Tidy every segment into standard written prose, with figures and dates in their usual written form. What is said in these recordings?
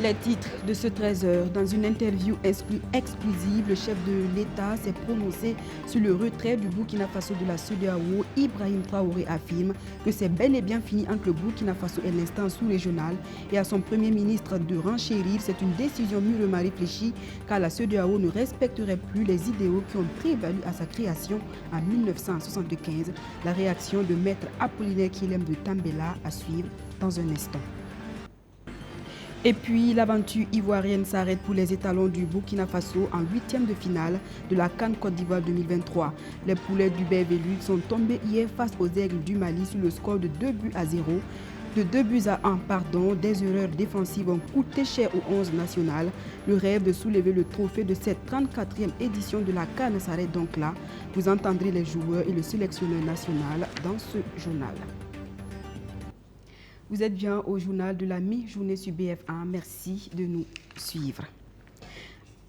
Les titres de ce 13h. Dans une interview exclusive, le chef de l'État s'est prononcé sur le retrait du Burkina Faso de la CEDEAO. Ibrahim Traoré affirme que c'est bel et bien fini entre le Burkina Faso et l'instance sous-régionale. Et à son premier ministre de renchérir, c'est une décision mûrement réfléchie car la CEDEAO ne respecterait plus les idéaux qui ont prévalu à sa création en 1975. La réaction de maître Apollinaire Kilem de Tambela à suivre dans un instant. Et puis, l'aventure ivoirienne s'arrête pour les étalons du Burkina Faso en 8e de finale de la CAN Côte d'Ivoire 2023. Les poulets du Bervelux sont tombés hier face aux aigles du Mali sur le score de 2-0. De 2-1, des erreurs défensives ont coûté cher aux 11 nationales. Le rêve de soulever le trophée de cette 34e édition de la CAN s'arrête donc là. Vous entendrez les joueurs et le sélectionneur national dans ce journal. Vous êtes bien au journal de la mi-journée sur BF1. Merci de nous suivre.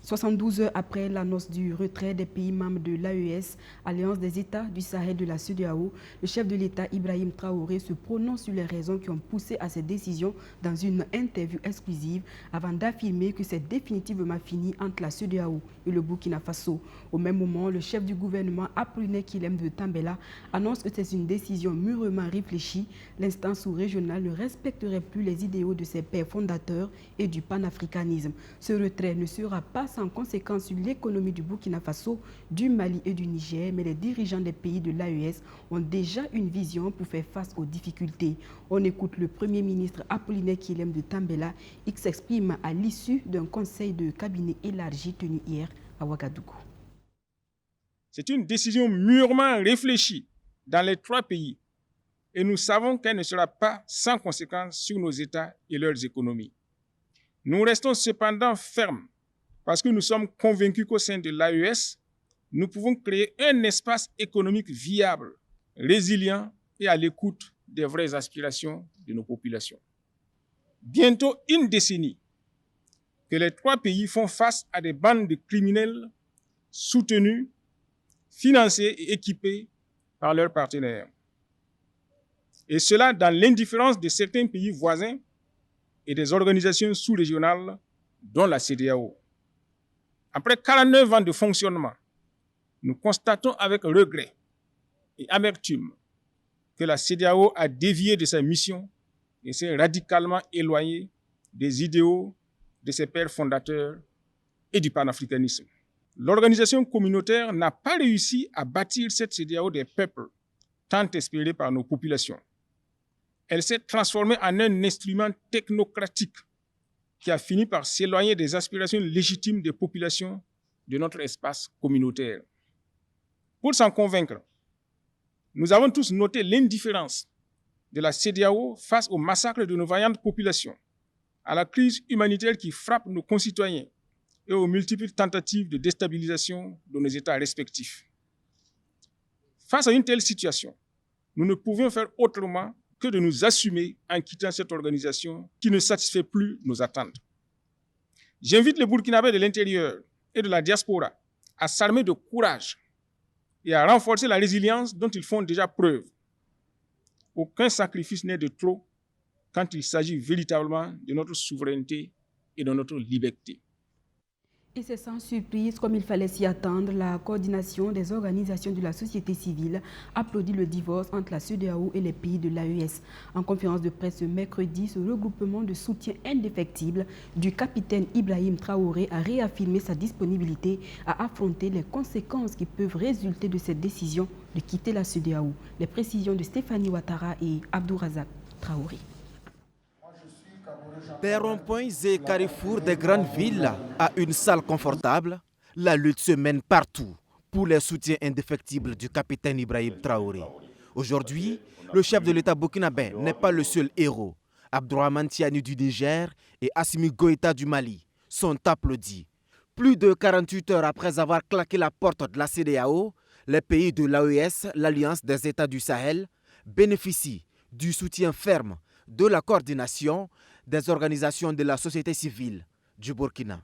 72 heures après l'annonce du retrait des pays membres de l'AES, Alliance des États du Sahel de la CEDEAO, le chef de l'État Ibrahim Traoré se prononce sur les raisons qui ont poussé à cette décision dans une interview exclusive avant d'affirmer que c'est définitivement fini entre la CEDEAO et le Burkina Faso. Au même moment, le chef du gouvernement Apollinaire Kilem de Tambela annonce que c'est une décision mûrement réfléchie. L'instance sous-régionale ne respecterait plus les idéaux de ses pères fondateurs et du panafricanisme. Ce retrait ne sera pas sans conséquence sur l'économie du Burkina Faso, du Mali et du Niger, mais les dirigeants des pays de l'AES ont déjà une vision pour faire face aux difficultés. On écoute le Premier ministre Apollinaire Kilem de Tambela. Il s'exprime à l'issue d'un conseil de cabinet élargi tenu hier à Ouagadougou. C'est une décision mûrement réfléchie dans les trois pays et nous savons qu'elle ne sera pas sans conséquence sur nos États et leurs économies. Nous restons cependant fermes parce que nous sommes convaincus qu'au sein de l'AES, nous pouvons créer un espace économique viable, résilient et à l'écoute des vraies aspirations de nos populations. Bientôt une décennie que les trois pays font face à des bandes de criminels soutenus, financés et équipés par leurs partenaires. Et cela dans l'indifférence de certains pays voisins et des organisations sous-régionales, dont la CEDEAO. Après 49 ans de fonctionnement, nous constatons avec regret et amertume que la CEDEAO a dévié de sa mission et s'est radicalement éloignée des idéaux de ses pères fondateurs et du panafricanisme. L'organisation communautaire n'a pas réussi à bâtir cette CEDEAO des peuples, tant espérée par nos populations. Elle s'est transformée en un instrument technocratique qui a fini par s'éloigner des aspirations légitimes des populations de notre espace communautaire. Pour s'en convaincre, nous avons tous noté l'indifférence de la CEDEAO face au massacre de nos vaillantes populations, à la crise humanitaire qui frappe nos concitoyens et aux multiples tentatives de déstabilisation de nos États respectifs. Face à une telle situation, nous ne pouvions faire autrement que de nous assumer en quittant cette organisation qui ne satisfait plus nos attentes. J'invite les Burkinabés de l'intérieur et de la diaspora à s'armer de courage et à renforcer la résilience dont ils font déjà preuve. Aucun sacrifice n'est de trop quand il s'agit véritablement de notre souveraineté et de notre liberté. Et c'est sans surprise, comme il fallait s'y attendre, la coordination des organisations de la société civile applaudit le divorce entre la CEDEAO et les pays de l'AES. En conférence de presse ce mercredi, ce regroupement de soutien indéfectible du capitaine Ibrahim Traoré a réaffirmé sa disponibilité à affronter les conséquences qui peuvent résulter de cette décision de quitter la CEDEAO. Les précisions de Stéphanie Ouattara et Abdourazak Traoré. Des ronds-points et carrefours des grandes villes à une salle confortable, la lutte se mène partout pour les soutiens indéfectibles du capitaine Ibrahim Traoré. Aujourd'hui, le chef de l'État burkinabé n'est pas le seul héros. Abdourahmane Tiani du Niger et Assimi Goïta du Mali sont applaudis. Plus de 48 heures après avoir claqué la porte de la CEDEAO, les pays de l'AES, l'Alliance des États du Sahel, bénéficient du soutien ferme de la coordination des organisations de la société civile du Burkina.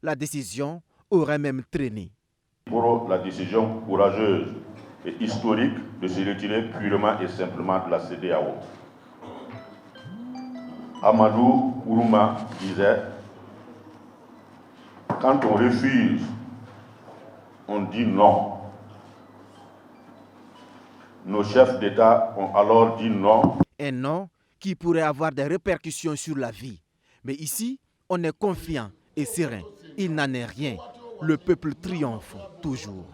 La décision aurait même traîné. Pour la décision courageuse et historique de se retirer purement et simplement de la CEDEAO. Amadou Kourouma disait Quand on refuse, on dit non. Nos chefs d'État ont alors dit non. Un non qui pourrait avoir des répercussions sur la vie. Mais ici, on est confiant et serein. Il n'en est rien. Le peuple triomphe toujours.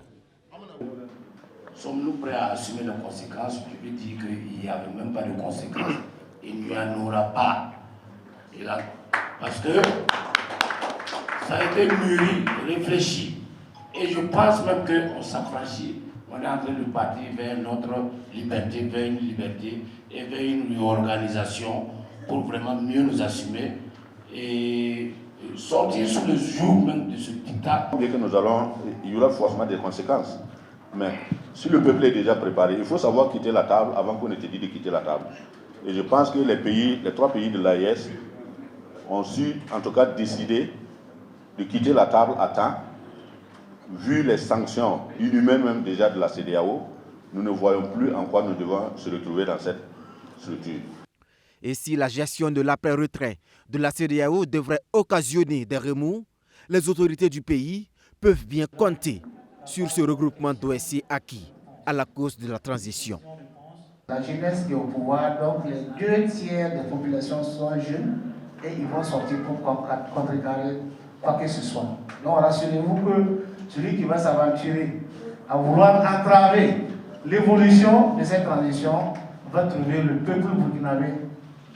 Sommes-nous prêts à assumer les conséquences? Je veux dire qu'il n'y avait même pas de conséquences. Il n'y en aura pas. Et là, parce que ça a été mûri, réfléchi. Et je pense même qu'on s'affranchit. On est en train de partir vers notre liberté, vers une liberté et vers une réorganisation pour vraiment mieux nous assumer et sortir sous le joug même de ce dictat. Dès que nous allons, il y aura forcément des conséquences. Mais si le peuple est déjà préparé, il faut savoir quitter la table avant qu'on ait dit de quitter la table. Et je pense que les 3 pays de l'AES ont su, en tout cas, décider de quitter la table à temps. Vu les sanctions inhumaines même déjà de la CEDEAO, nous ne voyons plus en quoi nous devons se retrouver dans cette structure. Et si la gestion de l'après-retrait de la CEDEAO devrait occasionner des remous, les autorités du pays peuvent bien compter sur ce regroupement d'OSC acquis à la cause de la transition. La jeunesse est au pouvoir, donc les 2 tiers des populations sont jeunes et ils vont sortir pour contrecarrer quoi que ce soit. Donc rassurez-vous que celui qui va s'aventurer à vouloir entraver l'évolution de cette transition va trouver le peuple burkinabé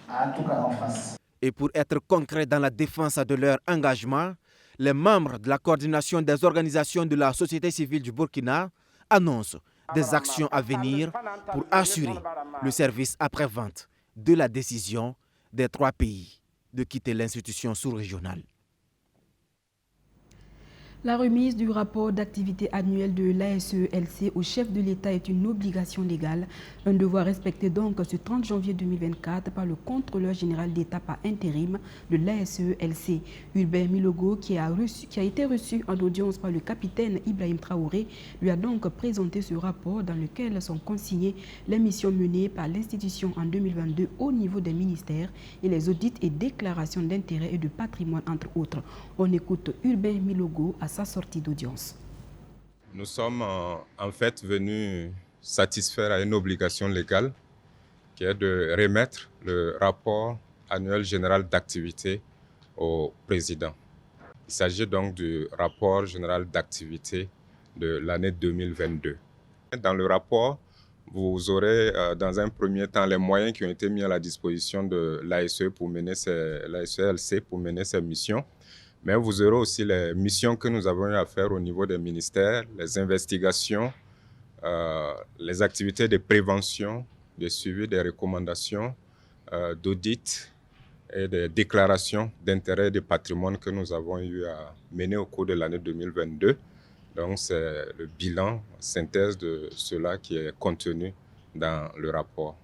en tout cas en face. Et pour être concret dans la défense de leur engagement, les membres de la coordination des organisations de la société civile du Burkina annoncent des actions à venir pour assurer le service après-vente de la décision des 3 pays de quitter l'institution sous-régionale. La remise du rapport d'activité annuel de l'ASE-LC au chef de l'État est une obligation légale, un devoir respecté donc ce 30 janvier 2024 par le contrôleur général d'État par intérim de l'ASE-LC, Hubert Milogo, qui a été reçu en audience par le capitaine Ibrahim Traoré, lui a donc présenté ce rapport dans lequel sont consignées les missions menées par l'institution en 2022 au niveau des ministères et les audits et déclarations d'intérêt et de patrimoine entre autres. On écoute Hubert Milogo à sa sortie d'audience. Nous sommes en fait venus satisfaire à une obligation légale qui est de remettre le rapport annuel général d'activité au président. Il s'agit donc du rapport général d'activité de l'année 2022. Dans le rapport, vous aurez dans un premier temps les moyens qui ont été mis à la disposition de l'ASE pour mener l'ASE-LC pour mener ses missions. Mais vous aurez aussi les missions que nous avons eu à faire au niveau des ministères, les investigations, les activités de prévention, de suivi des recommandations, d'audit et des déclarations d'intérêt et de patrimoine que nous avons eu à mener au cours de l'année 2022. Donc c'est le bilan, synthèse de cela qui est contenu dans le rapport.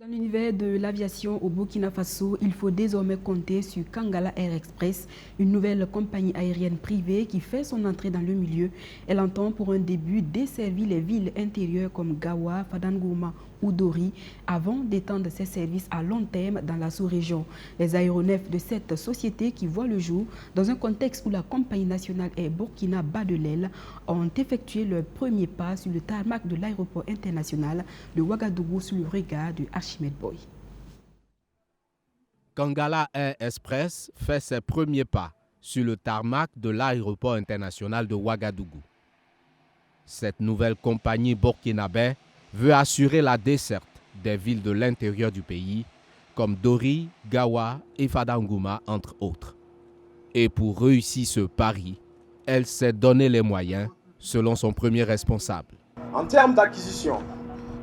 Dans l'univers de l'aviation au Burkina Faso, il faut désormais compter sur Kangala Air Express, une nouvelle compagnie aérienne privée qui fait son entrée dans le milieu. Elle entend pour un début desservir les villes intérieures comme Gawa, Fadangourma ou Dori avant d'étendre ses services à long terme dans la sous-région. Les aéronefs de cette société qui voit le jour dans un contexte où la compagnie nationale Air Burkina bat de l'aile ont effectué leur premier pas sur le tarmac de l'aéroport international de Ouagadougou sous le regard de Archimède Boy. Kangala Air Express fait ses premiers pas sur le tarmac de l'aéroport international de Ouagadougou. Cette nouvelle compagnie burkinabé veut assurer la desserte des villes de l'intérieur du pays, comme Dori, Gawa et Fadangourma, entre autres. Et pour réussir ce pari, elle s'est donné les moyens, selon son premier responsable. En termes d'acquisition,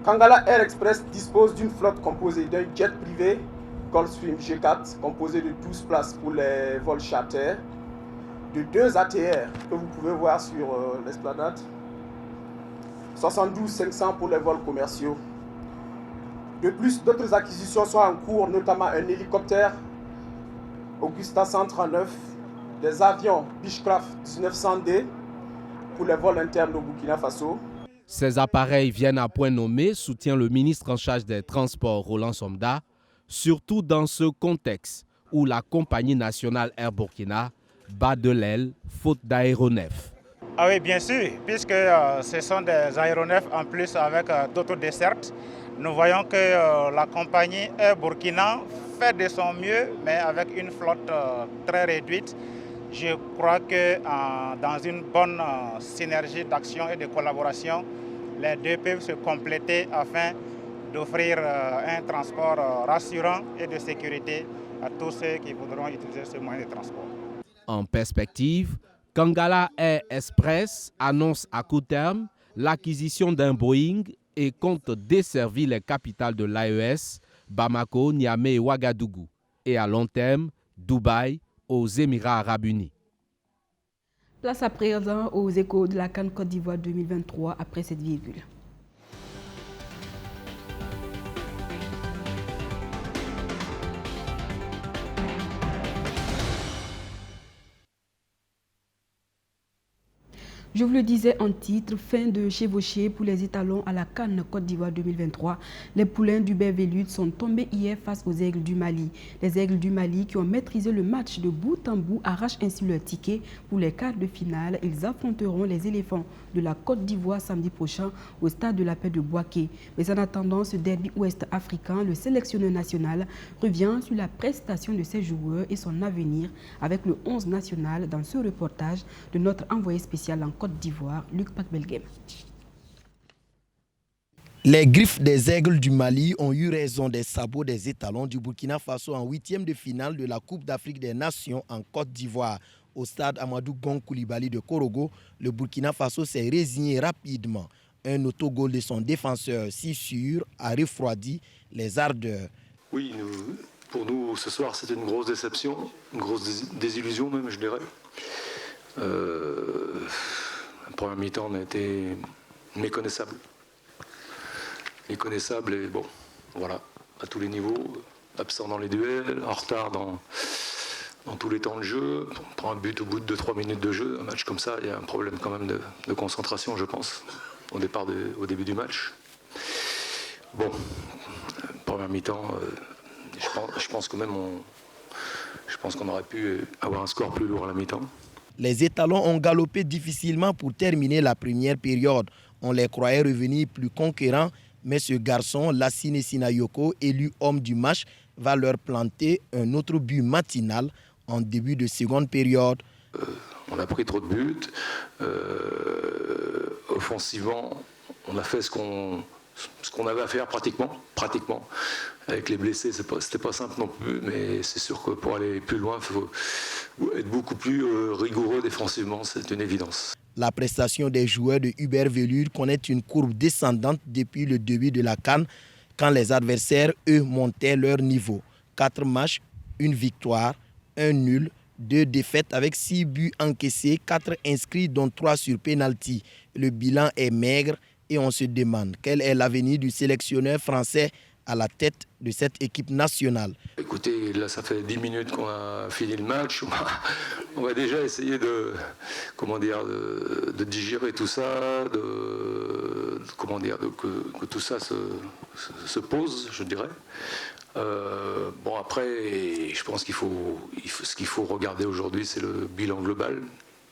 Kangala Air Express dispose d'une flotte composée d'un jet privé Gulfstream G4 composé de 12 places pour les vols charter, de 2 ATR que vous pouvez voir sur l'esplanade, 72 500 pour les vols commerciaux. De plus, d'autres acquisitions sont en cours, notamment un hélicoptère Augusta 139, des avions Beechcraft 1900D pour les vols internes au Burkina Faso. Ces appareils viennent à point nommé, soutient le ministre en charge des Transports Roland Somda, surtout dans ce contexte où la compagnie nationale Air Burkina bat de l'aile faute d'aéronefs. Ah oui, bien sûr, puisque ce sont des aéronefs en plus avec d'autres dessertes. Nous voyons que la compagnie Air Burkina fait de son mieux, mais avec une flotte très réduite. Je crois que dans une bonne synergie d'action et de collaboration, les deux peuvent se compléter afin d'offrir un transport rassurant et de sécurité à tous ceux qui voudront utiliser ce moyen de transport. En perspective, Kangala Air Express annonce à court terme l'acquisition d'un Boeing et compte desservir les capitales de l'AES, Bamako, Niamey et Ouagadougou, et à long terme, Dubaï, aux Émirats arabes unis. Place à présent aux échos de la CAN Côte d'Ivoire 2023 après cette virgule. Je vous le disais en titre, fin de chevauchée pour les étalons à la CAN Côte d'Ivoire 2023. Les poulains d'Hubert Velud sont tombés hier face aux Aigles du Mali. Les Aigles du Mali qui ont maîtrisé le match de bout en bout arrachent ainsi leur ticket pour les quarts de finale. Ils affronteront les éléphants de la Côte d'Ivoire samedi prochain au stade de la Paix de Bouaké. Mais en attendant ce derby ouest-africain, le sélectionneur national revient sur la prestation de ses joueurs et son avenir avec le 11 national dans ce reportage de notre envoyé spécial en Côte d'Ivoire, Luc Pacbelgem. Les griffes des Aigles du Mali ont eu raison des sabots des étalons du Burkina Faso en huitième de finale de la Coupe d'Afrique des Nations en Côte d'Ivoire. Au stade Amadou Gon Coulibaly de Korogo, le Burkina Faso s'est résigné rapidement. Un autogol de son défenseur, si sûr, a refroidi les ardeurs. Oui, pour nous, ce soir, c'était une grosse déception, une grosse désillusion même, je dirais. La première mi-temps, on a été méconnaissable. Méconnaissable et bon, voilà, à tous les niveaux, absent dans les duels, en retard dans tous les temps de jeu. On prend un but au bout de 2-3 minutes de jeu. Un match comme ça, il y a un problème quand même de concentration, je pense, au début du match. Bon, première mi-temps, je pense que même je pense qu'on aurait pu avoir un score plus lourd à la mi-temps. Les étalons ont galopé difficilement pour terminer la première période. On les croyait revenir plus conquérants, mais ce garçon, Lassine Sinayoko, élu homme du match, va leur planter un autre but matinal en début de seconde période. On a pris trop de buts. Offensivement, on a fait ce qu'on avait à faire pratiquement. Avec les blessés, c'était pas simple non plus, mais c'est sûr que pour aller plus loin, il faut être beaucoup plus rigoureux défensivement, c'est une évidence. La prestation des joueurs de Hubert Velud connaît une courbe descendante depuis le début de la CAN, quand les adversaires, eux, montaient leur niveau. 4 matchs, 1 victoire, 1 nul, 2 défaites avec 6 buts encaissés, 4 inscrits dont 3 sur pénalty. Le bilan est maigre et on se demande quel est l'avenir du sélectionneur français à la tête de cette équipe nationale. Écoutez, là ça fait 10 minutes qu'on a fini le match. On va déjà essayer de digérer tout ça, que tout ça se pose, je dirais. Bon après, je pense ce qu'il faut regarder aujourd'hui, c'est le bilan global.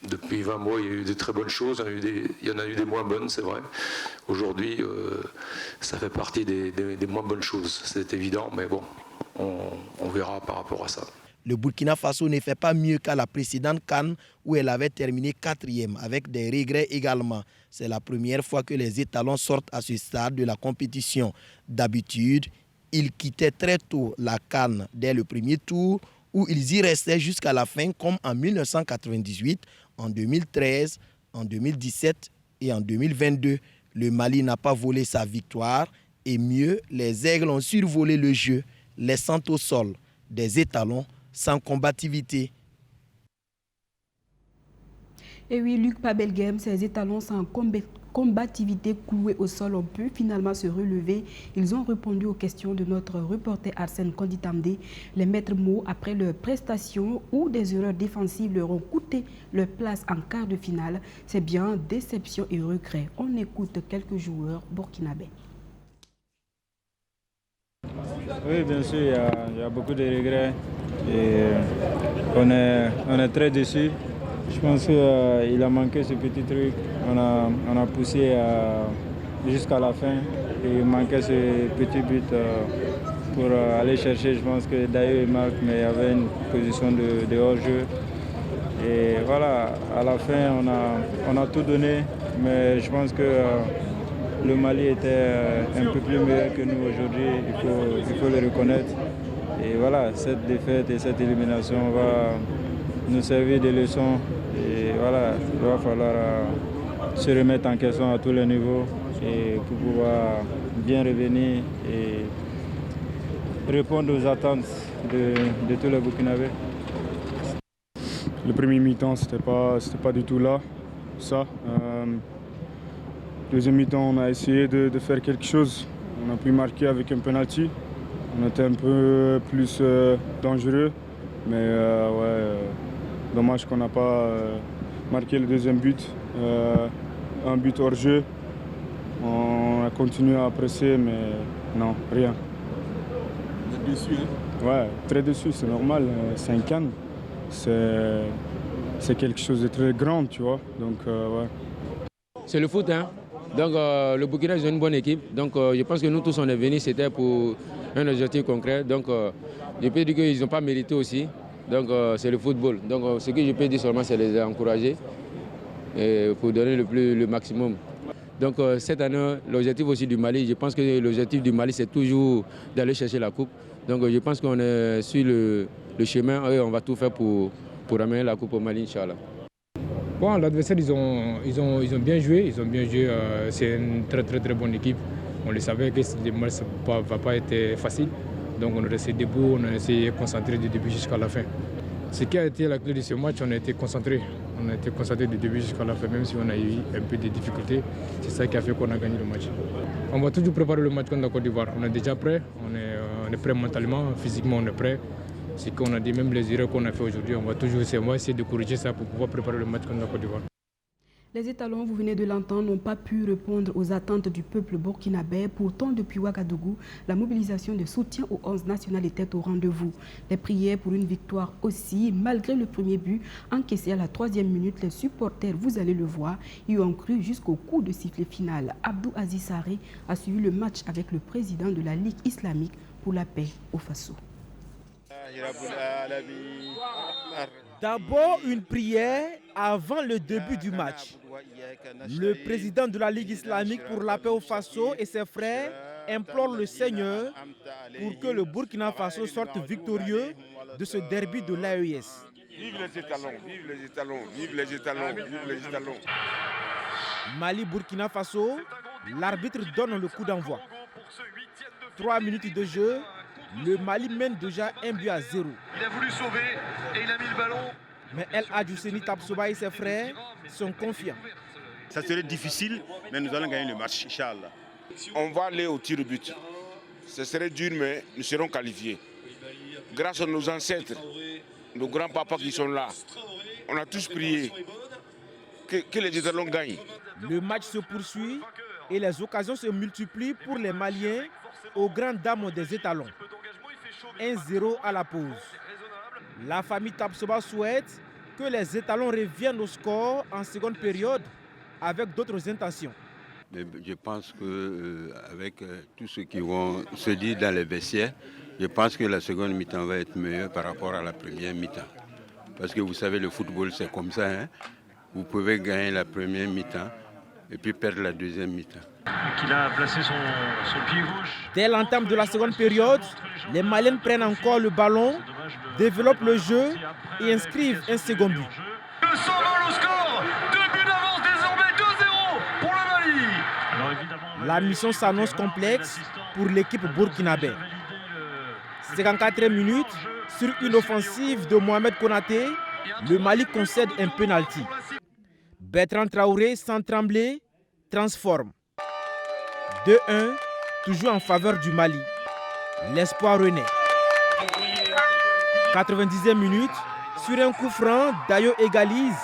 Depuis 20 mois, il y a eu des très bonnes choses, il y en a eu des moins bonnes, c'est vrai. Aujourd'hui, ça fait partie des moins bonnes choses, c'est évident, mais bon, on verra par rapport à ça. Le Burkina Faso ne fait pas mieux qu'à la précédente CAN où elle avait terminé 4e, avec des regrets également. C'est la première fois que les étalons sortent à ce stade de la compétition. D'habitude, ils quittaient très tôt la CAN dès le premier tour, où ils y restaient jusqu'à la fin, comme en 1998, en 2013, en 2017 et en 2022. Le Mali n'a pas volé sa victoire et mieux, les Aigles ont survolé le jeu, laissant au sol des étalons sans combativité. Et oui, Luc Pabelgem, ces étalons sans combativité cloués au sol ont pu finalement se relever. Ils ont répondu aux questions de notre reporter Arsène Konditamde. Les maîtres mots après leur prestation ou des erreurs défensives leur ont coûté leur place en quart de finale. C'est bien déception et regret. On écoute quelques joueurs burkinabés. Oui, bien sûr, il y a beaucoup de regrets. Et on est très déçus. Je pense qu'il a manqué ce petit truc. On a poussé jusqu'à la fin et il manquait ce petit but pour aller chercher. Je pense que d'ailleurs il marque, mais il y avait une position de hors-jeu. Et voilà, à la fin on a tout donné, mais je pense que le Mali était un peu plus meilleur que nous aujourd'hui, il faut le reconnaître. Et voilà, cette défaite et cette élimination va nous servir de leçon. Et voilà, il va falloir se remettre en question à tous les niveaux et pour pouvoir bien revenir et répondre aux attentes de tous les Burkinabés. Le premier mi-temps, c'était pas du tout là, ça. Deuxième mi-temps, on a essayé de faire quelque chose. On a pu marquer avec un penalty. On était un peu plus dangereux, mais dommage qu'on n'a pas marqué le deuxième but. Un but hors jeu. On a continué à presser, mais non, rien. Vous êtes déçu, hein? Ouais, très déçu, c'est normal. 5 cannes, c'est quelque chose de très grand, tu vois. Donc, ouais. C'est le foot, hein. Donc le Burkina est une bonne équipe. Donc je pense que nous tous on est venus, c'était pour un objectif concret. Donc je peux dire qu'ils n'ont pas mérité aussi. Donc c'est le football. Donc ce que je peux dire seulement c'est les encourager et pour donner le maximum. Donc cette année, l'objectif aussi du Mali, je pense que l'objectif du Mali c'est toujours d'aller chercher la coupe. Donc je pense qu'on est sur le chemin et on va tout faire pour amener la coupe au Mali, Inch'Allah. Bon, l'adversaire, ils ont bien joué. C'est une très bonne équipe. On le savait que le match ne va pas être facile. Donc on est resté debout, on a essayé de concentrer du début jusqu'à la fin. Ce qui a été la clé de ce match, on a été concentré. On a été concentré du début jusqu'à la fin, même si on a eu un peu de difficultés. C'est ça qui a fait qu'on a gagné le match. On va toujours préparer le match contre la Côte d'Ivoire. On est déjà prêt, on est prêt mentalement, physiquement on est prêt. C'est qu'on a dit, même les erreurs qu'on a fait aujourd'hui, on va essayer de corriger ça pour pouvoir préparer le match contre la Côte d'Ivoire. Les étalons, vous venez de l'entendre, n'ont pas pu répondre aux attentes du peuple burkinabé. Pourtant, depuis Ouagadougou, la mobilisation de soutien aux 11 nationales était au rendez-vous. Les prières pour une victoire aussi, malgré le premier but encaissé à la 3e minute, les supporters, vous allez le voir, y ont cru jusqu'au coup de sifflet final. Abdou Aziz Sarré a suivi le match avec le président de la Ligue islamique pour la paix au Faso. D'abord, une prière avant le début du match. Le président de la Ligue islamique pour la paix au Faso et ses frères implorent le Seigneur pour que le Burkina Faso sorte victorieux de ce derby de l'AES. Vive les étalons, vive les étalons, vive les étalons, vive les étalons. Mali-Burkina Faso, l'arbitre donne le coup d'envoi. 3 minutes de jeu. Le Mali mène déjà 1-0. Il a voulu sauver et il a mis le ballon. Mais El Hadjouseni Tabsoba et ses frères sont confiants. Ça serait difficile, mais nous allons gagner le match, Inch'Allah. On va aller au tir au but. Ce serait dur, mais nous serons qualifiés. Grâce à nos ancêtres, nos grands-papas qui sont là, on a tous prié que les étalons gagnent. Le match se poursuit et les occasions se multiplient pour les Maliens aux grandes dames des étalons. 1-0 à la pause. La famille Tabsoba souhaite que les étalons reviennent au score en seconde période avec d'autres intentions. Mais je pense qu'avec tout ce qui vont se dire dans les vestiaires, je pense que la seconde mi-temps va être meilleure par rapport à la première mi-temps. Parce que vous savez, le football, c'est comme ça. Hein? Vous pouvez gagner la première mi-temps et puis perdre la deuxième mi-temps. Il a placé son pied gauche. Dès l'entame de la seconde période, les Maliens prennent encore le ballon, développent le jeu et inscrivent un second but. Le 120 au score, 2 buts d'avance désormais, 2-0 pour le Mali. La mission s'annonce complexe pour l'équipe burkinabé. 54e minute, sur une offensive de Mohamed Konaté, le Mali concède un penalty. Bertrand Traoré, sans trembler, transforme. 2-1, toujours en faveur du Mali. L'espoir renaît. 90e minute, sur un coup franc, Dayo égalise,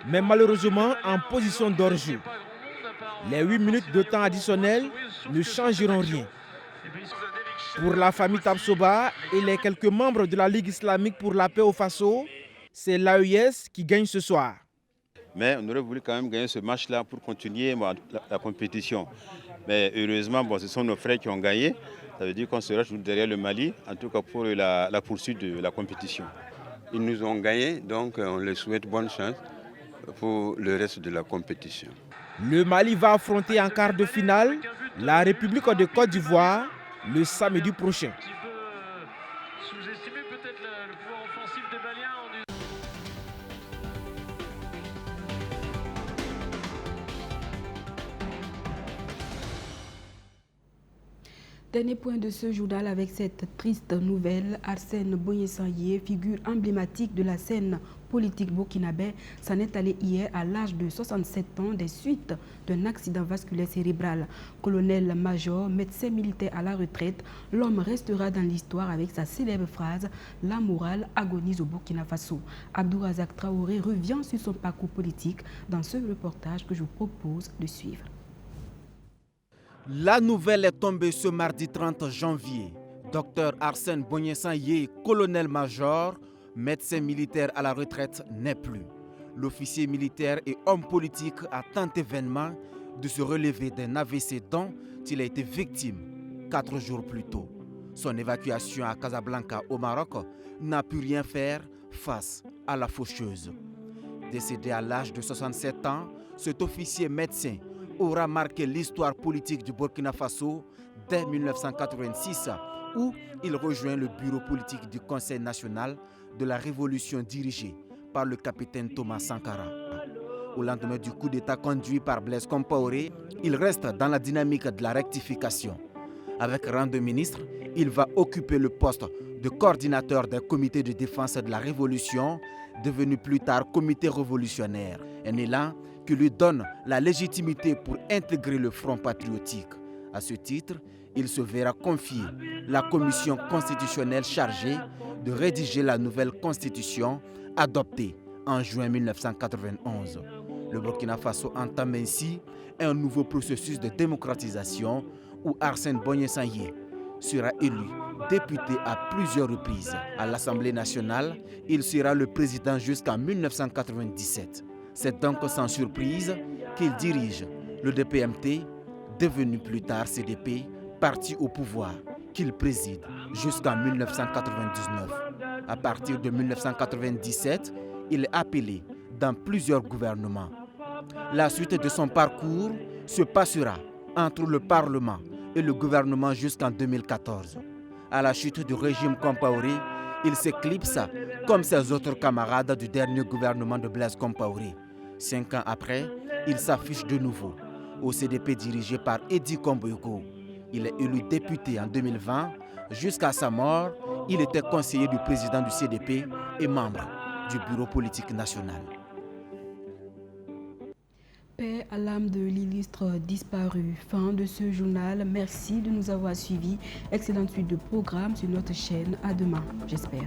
mais malheureusement en position d'hors-jeu. Les 8 minutes de temps additionnel ne changeront rien. Pour la famille Tabsoba et les quelques membres de la Ligue islamique pour la paix au Faso, c'est l'AES qui gagne ce soir. Mais on aurait voulu quand même gagner ce match-là pour continuer la compétition. Mais heureusement, ce sont nos frères qui ont gagné. Ça veut dire qu'on sera toujours derrière le Mali, en tout cas pour la poursuite de la compétition. Ils nous ont gagné, donc on leur souhaite bonne chance pour le reste de la compétition. Le Mali va affronter en quart de finale la République de Côte d'Ivoire le samedi prochain. Sous-estimer peut-être le pouvoir offensif des Maliens. Dernier point de ce journal avec cette triste nouvelle. Arsène Boye-Sanyé, figure emblématique de la scène politique burkinabé, s'en est allé hier à l'âge de 67 ans des suites d'un accident vasculaire cérébral. Colonel-major, médecin militaire à la retraite, l'homme restera dans l'histoire avec sa célèbre phrase « La morale agonise au Burkina Faso ». Abdourazak Traoré revient sur son parcours politique dans ce reportage que je vous propose de suivre. La nouvelle est tombée ce mardi 30 janvier. Dr Arsène Boye-Sanyé, colonel-major, médecin militaire à la retraite, n'est plus. L'officier militaire et homme politique a tant événement de se relever d'un AVC dont il a été victime 4 jours plus tôt. Son évacuation à Casablanca au Maroc n'a pu rien faire face à la faucheuse. Décédé à l'âge de 67 ans, cet officier médecin aura marqué l'histoire politique du Burkina Faso dès 1986, où il rejoint le bureau politique du Conseil national de la révolution dirigé par le capitaine Thomas Sankara. Au lendemain du coup d'État conduit par Blaise Compaoré, il reste dans la dynamique de la rectification. Avec rang de ministre, il va occuper le poste de coordinateur des comités de défense de la révolution, devenu plus tard comité révolutionnaire, un élan qui lui donne la légitimité pour intégrer le Front patriotique. À ce titre, il se verra confier la commission constitutionnelle chargée de rédiger la nouvelle constitution adoptée en juin 1991. Le Burkina Faso entame ainsi un nouveau processus de démocratisation où Arsène Boye-Sanyé sera élu député à plusieurs reprises. À l'Assemblée nationale, il sera le président jusqu'en 1997. C'est donc sans surprise qu'il dirige le DPMT, devenu plus tard CDP, parti au pouvoir, qu'il préside jusqu'en 1999. À partir de 1997, il est appelé dans plusieurs gouvernements. La suite de son parcours se passera entre le Parlement et le gouvernement jusqu'en 2014. À la chute du régime Compaoré, il s'éclipse comme ses autres camarades du dernier gouvernement de Blaise Compaoré. 5 ans après, il s'affiche de nouveau au CDP dirigé par Edi Kombogo. Il est élu député en 2020. Jusqu'à sa mort, il était conseiller du président du CDP et membre du bureau politique national. Paix à l'âme de l'illustre disparu. Fin de ce journal. Merci de nous avoir suivis. Excellente suite de programmes sur notre chaîne. À demain, j'espère.